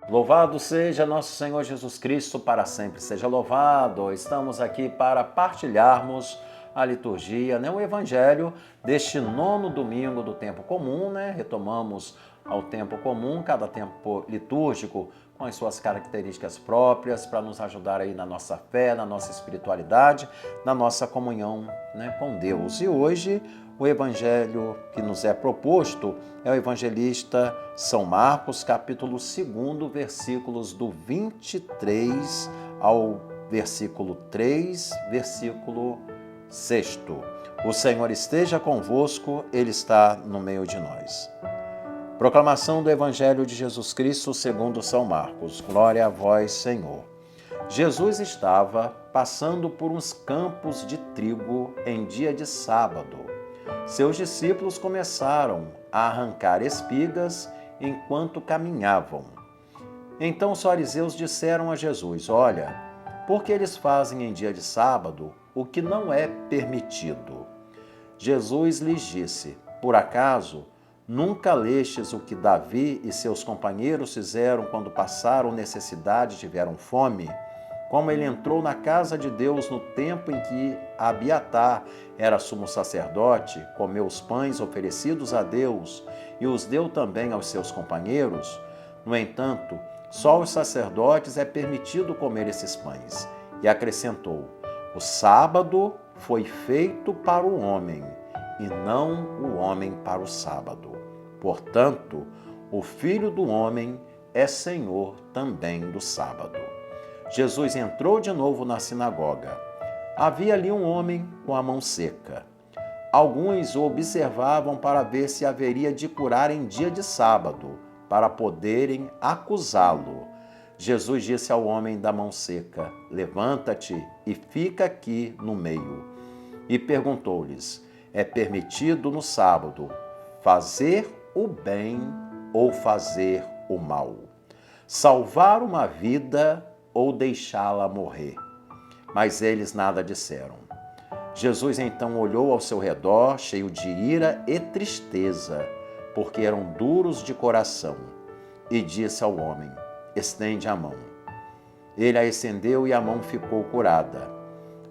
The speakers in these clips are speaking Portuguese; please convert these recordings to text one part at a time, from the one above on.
Louvado seja nosso Senhor Jesus Cristo, para sempre seja louvado. Estamos aqui para partilharmos a liturgia, o Evangelho deste 9º domingo do tempo comum, Retomamos ao tempo comum, cada tempo litúrgico com as suas características próprias, para nos ajudar aí na nossa fé, na nossa espiritualidade, na nossa comunhão, com Deus. E hoje o evangelho que nos é proposto é o evangelista São Marcos, capítulo 2, versículos do 23 ao versículo 3, versículo 6. O Senhor esteja convosco, Ele está no meio de nós. Proclamação do Evangelho de Jesus Cristo segundo São Marcos. Glória a vós, Senhor. Jesus estava passando por uns campos de trigo em dia de sábado. Seus discípulos começaram a arrancar espigas enquanto caminhavam. Então os fariseus disseram a Jesus: Olha, por que eles fazem em dia de sábado o que não é permitido? Jesus lhes disse: Por acaso nunca lestes o que Davi e seus companheiros fizeram quando passaram necessidade e tiveram fome? Como ele entrou na casa de Deus no tempo em que Abiatar era sumo sacerdote, comeu os pães oferecidos a Deus e os deu também aos seus companheiros? No entanto, só aos sacerdotes é permitido comer esses pães. E acrescentou: O sábado foi feito para o homem, e não o homem para o sábado. Portanto, o Filho do Homem é Senhor também do sábado. Jesus entrou de novo na sinagoga. Havia ali um homem com a mão seca. Alguns o observavam para ver se haveria de curar em dia de sábado, para poderem acusá-lo. Jesus disse ao homem da mão seca: Levanta-te e fica aqui no meio. E perguntou-lhes: É permitido no sábado fazer o bem ou fazer o mal? Salvar uma vida ou deixá-la morrer? Mas eles nada disseram. Jesus então olhou ao seu redor, cheio de ira e tristeza, porque eram duros de coração, e disse ao homem: Estende a mão. Ele a estendeu e a mão ficou curada.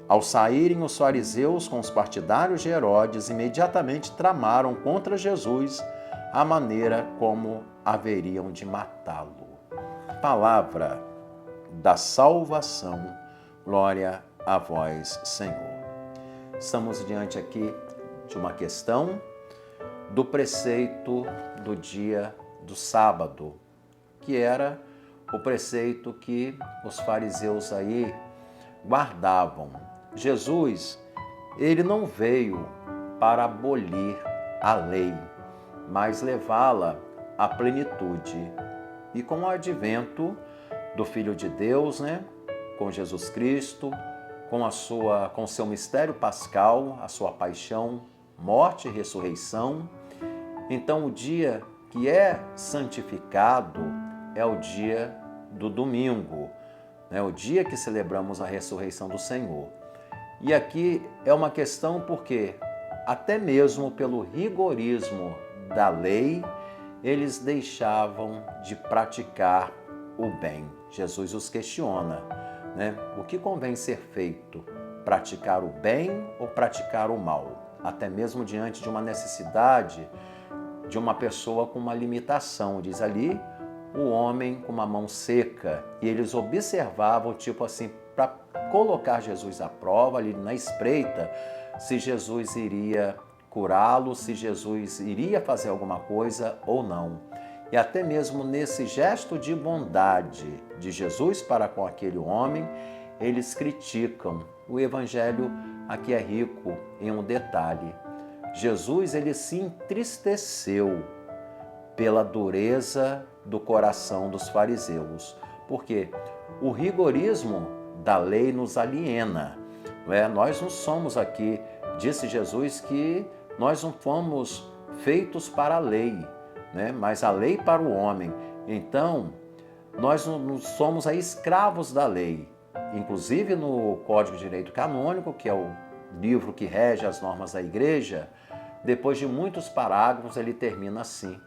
Ao saírem os fariseus com os partidários de Herodes, imediatamente tramaram contra Jesus a maneira como haveriam de matá-lo. Palavra da salvação. Glória a vós, Senhor. Estamos diante aqui de uma questão do preceito do dia do sábado, que era o preceito que os fariseus aí guardavam. Jesus, ele não veio para abolir a lei, mas levá-la à plenitude. E com o advento do Filho de Deus, com Jesus Cristo, com seu mistério pascal, a sua paixão, morte e ressurreição, então o dia que é santificado é o dia do domingo, o dia que celebramos a ressurreição do Senhor. E aqui é uma questão porque, até mesmo pelo rigorismo da lei, eles deixavam de praticar o bem. Jesus os questiona, o que convém ser feito? Praticar o bem ou praticar o mal? Até mesmo diante de uma necessidade de uma pessoa com uma limitação. Diz ali o homem com uma mão seca, e eles observavam, tipo assim, para colocar Jesus à prova ali na espreita, se Jesus iria curá-lo, se Jesus iria fazer alguma coisa ou não. E até mesmo nesse gesto de bondade de Jesus para com aquele homem, eles criticam. O evangelho aqui é rico em um detalhe. Jesus, ele se entristeceu pela dureza do coração dos fariseus, porque o rigorismo da lei nos aliena. Nós não somos aqui, disse Jesus, que nós não fomos feitos para a lei, mas a lei para o homem. Então, nós não somos aí escravos da lei. Inclusive no Código de Direito Canônico, que é o livro que rege as normas da Igreja, depois de muitos parágrafos, ele termina assim: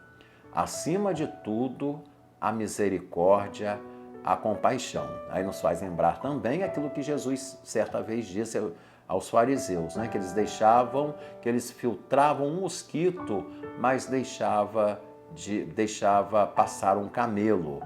acima de tudo, a misericórdia, a compaixão. Aí nos faz lembrar também aquilo que Jesus certa vez disse aos fariseus, né? Que eles filtravam um mosquito, mas deixava passar um camelo.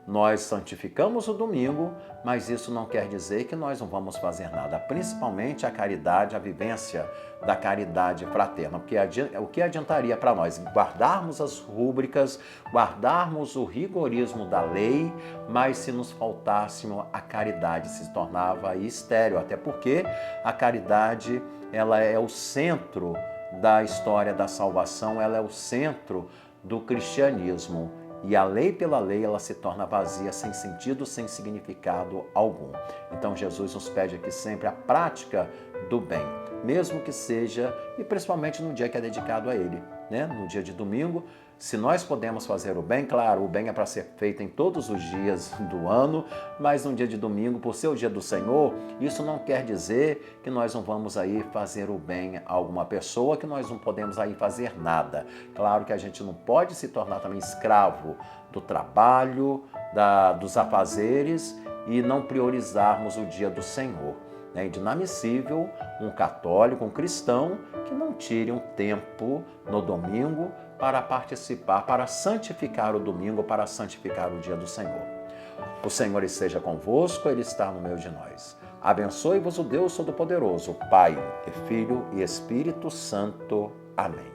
Nós santificamos o domingo, mas isso não quer dizer que nós não vamos fazer nada, principalmente a caridade, a vivência da caridade fraterna. Porque o que adiantaria para nós guardarmos as rúbricas, guardarmos o rigorismo da lei, mas se nos faltássemos a caridade se tornava aí estéril, até porque a caridade ela é o centro da história da salvação, ela é o centro do cristianismo. E a lei pela lei, ela se torna vazia, sem sentido, sem significado algum. Então Jesus nos pede aqui sempre a prática do bem, mesmo que seja, e principalmente no dia que é dedicado a Ele, né? No dia de domingo, se nós podemos fazer o bem, claro, o bem é para ser feito em todos os dias do ano, mas no dia de domingo, por ser o dia do Senhor, isso não quer dizer que nós não vamos aí fazer o bem a alguma pessoa, que nós não podemos aí fazer nada. Claro que a gente não pode se tornar também escravo do trabalho, dos afazeres e não priorizarmos o dia do Senhor. É inadmissível um católico, um cristão, que não tire um tempo no domingo para participar, para santificar o domingo, para santificar o dia do Senhor. O Senhor esteja convosco, Ele está no meio de nós. Abençoe-vos o Deus Todo-Poderoso, Pai, e Filho e Espírito Santo. Amém.